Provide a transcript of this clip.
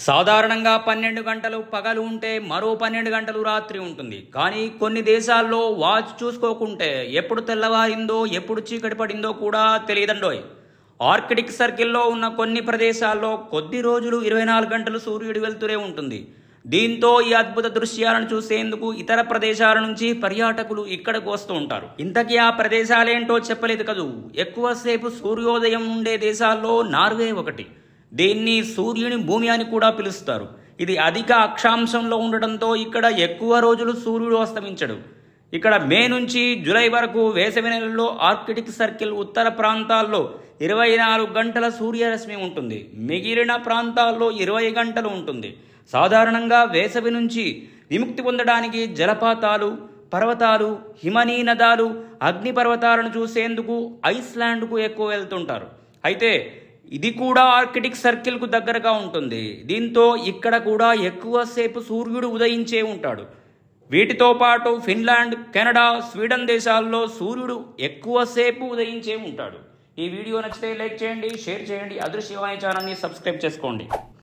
సాధారణంగా 12 గంటలు పగలు ఉంటే మరో 12 గంటలు రాత్రి ఉంటుంది. కానీ కొన్ని దేశాల్లో వాచ్ చూసుకోకుంటే ఎప్పుడు తెల్లవారిందో ఎప్పుడు చీకటి పడిందో కూడా తెలియదండోయ్. ఆర్కిటిక్ సర్కిల్లో ఉన్న కొన్ని ప్రదేశాల్లో కొద్ది రోజులు 24 గంటలు సూర్యుడి వెలుతురే ఉంటుంది. దీంతో ఈ అద్భుత దృశ్యాలను చూసేందుకు ఇతర ప్రదేశాల నుంచి పర్యాటకులు ఇక్కడకు వస్తూ ఉంటారు. ఇంతకీ ఆ ప్రదేశాలేంటో చెప్పలేదు కదూ. ఎక్కువసేపు సూర్యోదయం ఉండే దేశాల్లో నార్వే ఒకటి. దీన్ని సూర్యుని భూమి అని కూడా పిలుస్తారు. ఇది అధిక అక్షాంశంలో ఉండటంతో ఇక్కడ ఎక్కువ రోజులు సూర్యుడు అస్తమించడు. ఇక్కడ మే నుంచి జూలై వరకు వేసవి నెలల్లో ఆర్కిటిక్ సర్కిల్ ఉత్తర ప్రాంతాల్లో 24 గంటల సూర్యరశ్మి ఉంటుంది. మిగిలిన ప్రాంతాల్లో 20 గంటలు ఉంటుంది. సాధారణంగా వేసవి నుంచి విముక్తి పొందడానికి జలపాతాలు, పర్వతాలు, హిమనీనదాలు, అగ్నిపర్వతాలను చూసేందుకు ఐస్లాండ్కు ఎక్కువ వెళ్తుంటారు. అయితే ఇది కూడా ఆర్కిటిక్ సర్కిల్కు దగ్గరగా ఉంటుంది. దీంతో ఇక్కడ కూడా ఎక్కువసేపు సూర్యుడు ఉదయించే ఉంటాడు. వీటితో పాటు ఫిన్లాండ్, కెనడా, స్వీడన్ దేశాల్లో సూర్యుడు ఎక్కువసేపు ఉదయించే ఉంటాడు. ఈ వీడియో నచ్చితే లైక్ చేయండి, షేర్ చేయండి. అదృశ్యవాణి ఛానల్ని సబ్స్క్రైబ్ చేసుకోండి.